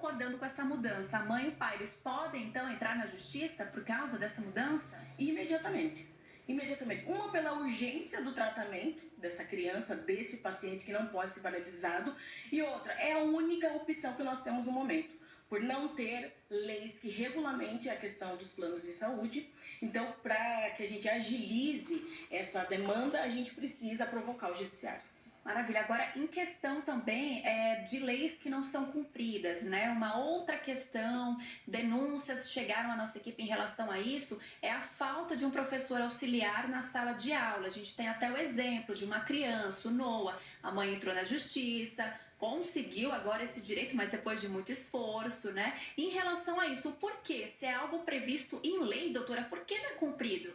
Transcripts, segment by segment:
concordando com essa mudança, a mãe e o pai, eles podem então entrar na justiça por causa dessa mudança? Imediatamente. Imediatamente. Uma pela urgência do tratamento dessa criança, desse paciente que não pode ser paralisado, e outra, é a única opção que nós temos no momento, por não ter leis que regulamentem a questão dos planos de saúde. Então, para que a gente agilize essa demanda, a gente precisa provocar o judiciário. Maravilha. Agora, em questão também de leis que não são cumpridas, né? Uma outra questão, denúncias chegaram à nossa equipe em relação a isso, é a falta de um professor auxiliar na sala de aula. A gente tem até o exemplo de uma criança, o Noah, a mãe entrou na justiça, conseguiu agora esse direito, mas depois de muito esforço, né? Em relação a isso, por quê? Se é algo previsto em lei, doutora, por que não é cumprido?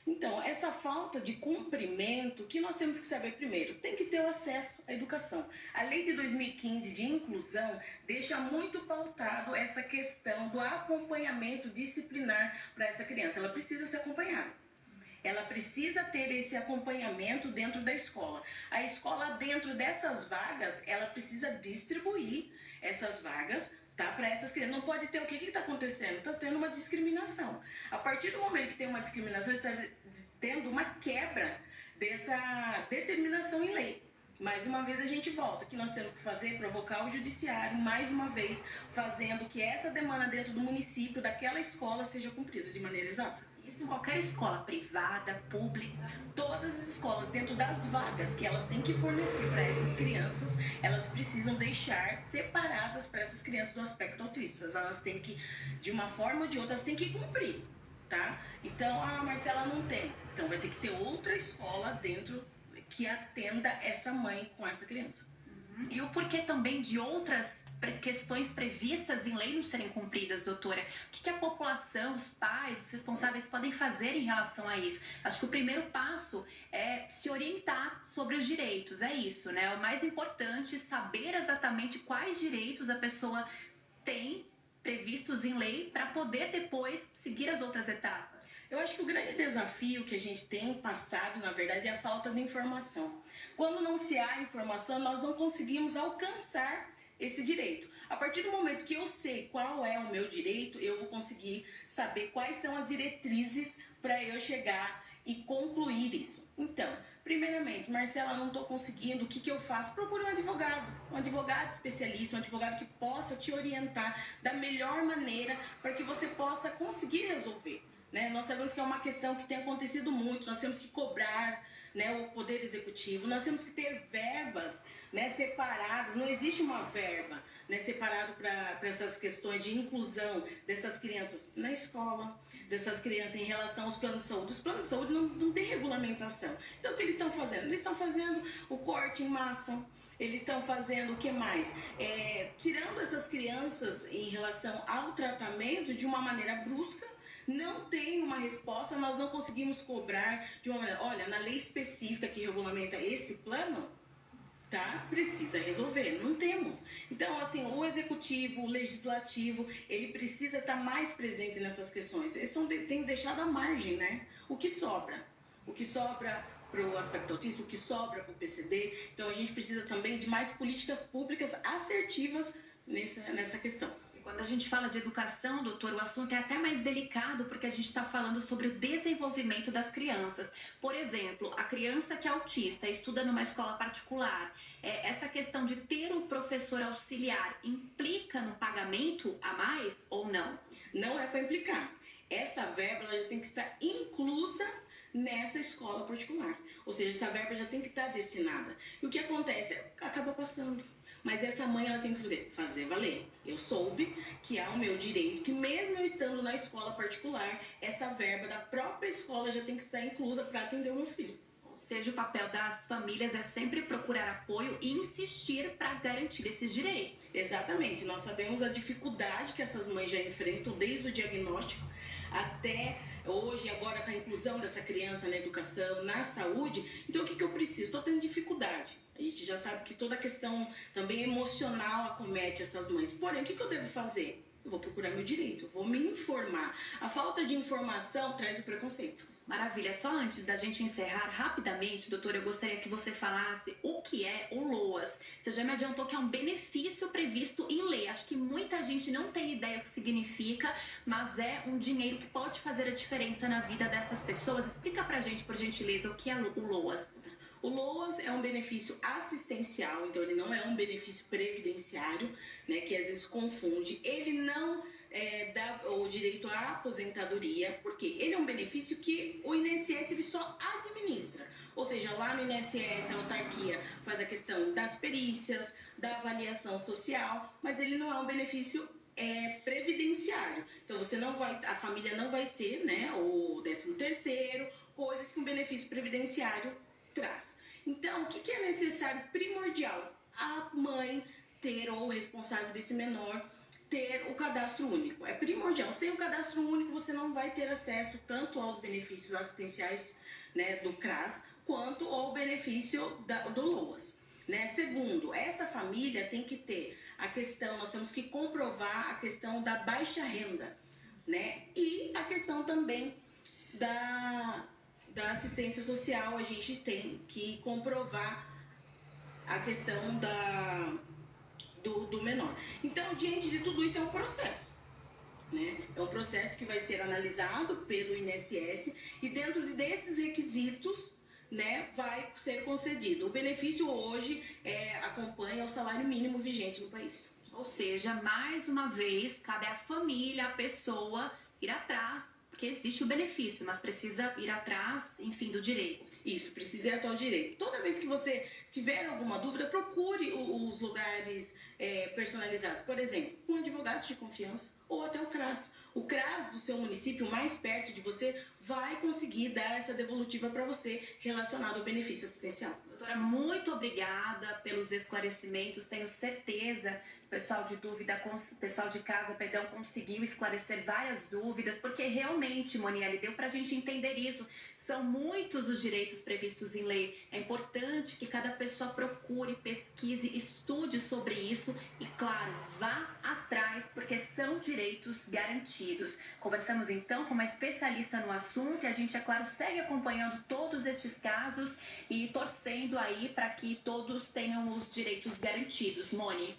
Então, essa falta de cumprimento, que nós temos que saber primeiro, tem que ter o acesso à educação. A lei de 2015 de inclusão deixa muito pautado essa questão do acompanhamento disciplinar para essa criança. Ela precisa ser acompanhada. Ela precisa ter esse acompanhamento dentro da escola. A escola, dentro dessas vagas, ela precisa distribuir essas vagas, tá, para essas crianças. Não pode ter o que está acontecendo? Está tendo uma discriminação. A partir do momento que tem uma discriminação, está tendo uma quebra dessa determinação em lei. Mais uma vez a gente volta, que nós temos que fazer, provocar o judiciário, mais uma vez, fazendo que essa demanda dentro do município, daquela escola, seja cumprida de maneira exata. Isso em qualquer escola, privada, pública. Todas as escolas, dentro das vagas que elas têm que fornecer para essas crianças, elas precisam deixar separadas para essas crianças do aspecto autista. Elas têm que, de uma forma ou de outra, elas têm que cumprir, tá? Então, a Marcela não tem. Então, vai ter que ter outra escola dentro que atenda essa mãe com essa criança. E o porquê também de outras questões previstas em lei não serem cumpridas, doutora? O que a população, os pais, os responsáveis podem fazer em relação a isso? Acho que o primeiro passo é se orientar sobre os direitos, é isso, né? O mais importante é saber exatamente quais direitos a pessoa tem previstos em lei para poder depois seguir as outras etapas. Eu acho que o grande desafio que a gente tem passado, na verdade, é a falta de informação. Quando não se há informação, nós não conseguimos alcançar esse direito. A partir do momento que eu sei qual é o meu direito, eu vou conseguir saber quais são as diretrizes para eu chegar e concluir isso. Então, primeiramente, Marcela, não estou conseguindo, o que eu faço? Procure um advogado especialista, um advogado que possa te orientar da melhor maneira para que você possa conseguir resolver. Né? Nós sabemos que é uma questão que tem acontecido muito, nós temos que cobrar, né, o Poder Executivo, nós temos que ter verbas, né, separadas, não existe uma verba, né, separada para essas questões de inclusão dessas crianças na escola, dessas crianças em relação aos planos de saúde. Os planos de saúde não têm regulamentação. Então, o que eles estão fazendo? Eles estão fazendo o corte em massa, eles estão fazendo o que mais? Tirando essas crianças em relação ao tratamento de uma maneira brusca. Não tem uma resposta, nós não conseguimos cobrar de uma maneira, olha, na lei específica que regulamenta esse plano, tá? Precisa resolver, não temos. Então, assim, o executivo, o legislativo, ele precisa estar mais presente nessas questões. Eles têm deixado à margem, né? O que sobra? O que sobra para o aspecto autista, o que sobra para o PCD. Então, a gente precisa também de mais políticas públicas assertivas nessa questão. Quando a gente fala de educação, doutor, o assunto é até mais delicado porque a gente está falando sobre o desenvolvimento das crianças. Por exemplo, a criança que é autista estuda numa escola particular, essa questão de ter um professor auxiliar implica no pagamento a mais ou não? Não é para implicar. Essa verba ela já tem que estar inclusa nessa escola particular. Ou seja, essa verba já tem que estar destinada. E o que acontece? Acaba passando. Mas essa mãe ela tem que fazer valer. Eu soube que há o meu direito, que mesmo eu estando na escola particular, essa verba da própria escola já tem que estar inclusa para atender o meu filho. Ou seja, o papel das famílias é sempre procurar apoio e insistir para garantir esses direitos. Exatamente. Nós sabemos a dificuldade que essas mães já enfrentam desde o diagnóstico até hoje, agora com a inclusão dessa criança na educação, na saúde. Então, o que eu preciso? Estou tendo dificuldade. A gente já sabe que toda a questão também emocional acomete essas mães. Porém, o que eu devo fazer? Eu vou procurar meu direito, eu vou me informar. A falta de informação traz o preconceito. Maravilha. Só antes da gente encerrar rapidamente, doutor, eu gostaria que você falasse o que é o LOAS. Você já me adiantou que é um benefício previsto em lei. Acho que muita gente gente não tem ideia o que significa, mas é um dinheiro que pode fazer a diferença na vida dessas pessoas. Explica pra gente, por gentileza, o que é o LOAS. O LOAS é um benefício assistencial, então ele não é um benefício previdenciário, né, que às vezes confunde. Ele não dá o direito à aposentadoria, porque ele é um benefício que o INSS ele só administra. Ou seja, lá no INSS a autarquia faz a questão das perícias, da avaliação social, mas ele não é um benefício previdenciário. Então você não vai, a família não vai ter, né, o 13º, coisas que um benefício previdenciário traz. Então, o que é necessário, primordial? A mãe ter, ou o responsável desse menor, ter o cadastro único. É primordial. Sem o cadastro único, você não vai ter acesso tanto aos benefícios assistenciais, né, do CRAS, quanto ao benefício do LOAS. Né? Segundo, essa família tem que ter a questão, nós temos que comprovar a questão da baixa renda, né? E a questão também da assistência social, a gente tem que comprovar a questão do menor. Então, diante de tudo isso, é um processo. Né? É um processo que vai ser analisado pelo INSS e dentro desses requisitos, né, vai ser concedido. O benefício hoje acompanha o salário mínimo vigente no país. Ou seja, mais uma vez, cabe à família, à pessoa, ir atrás, porque existe o benefício, mas precisa ir atrás, enfim, do direito. Isso, precisa ir até o direito. Toda vez que você tiver alguma dúvida, procure os lugares personalizados. Por exemplo, um advogado de confiança ou até o CRAS. O CRAS do seu município mais perto de você vai conseguir dar essa devolutiva para você relacionada ao benefício assistencial. Doutora, muito obrigada pelos esclarecimentos. Tenho certeza que o pessoal de dúvida, pessoal de casa, perdão, conseguiu esclarecer várias dúvidas, porque realmente, Monielle, deu para a gente entender isso. São muitos os direitos previstos em lei. É importante que cada pessoa procure, pesquise, estude sobre isso e, claro, vá atrás, porque são direitos garantidos. Conversamos então com uma especialista no assunto e a gente, é claro, segue acompanhando todos estes casos e torcendo aí para que todos tenham os direitos garantidos. Moni.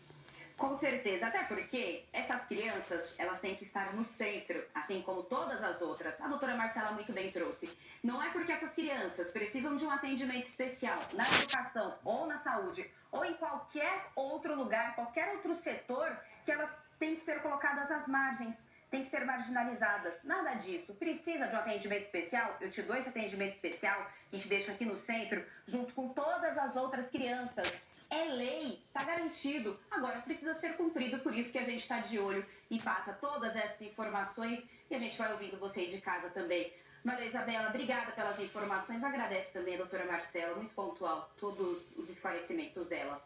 Com certeza, até porque essas crianças, elas têm que estar no centro, assim como todas as outras. A doutora Marcela muito bem trouxe. Não é porque essas crianças precisam de um atendimento especial na educação ou na saúde ou em qualquer outro lugar, qualquer outro setor, que elas têm que ser colocadas às margens, têm que ser marginalizadas. Nada disso. Precisa de um atendimento especial? Eu te dou esse atendimento especial e te deixo aqui no centro, junto com todas as outras crianças. É lei, está garantido. Agora precisa ser cumprido, por isso que a gente está de olho e passa todas essas informações e a gente vai ouvindo você aí de casa também. Maria Isabela, obrigada pelas informações. Agradece também a doutora Marcela, muito pontual, todos os esclarecimentos dela.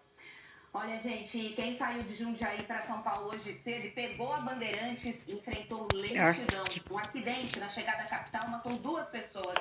Olha, gente, quem saiu de Jundiaí para São Paulo hoje cedo e pegou a Bandeirantes, enfrentou lentidão. Um acidente na chegada à capital matou 2 pessoas.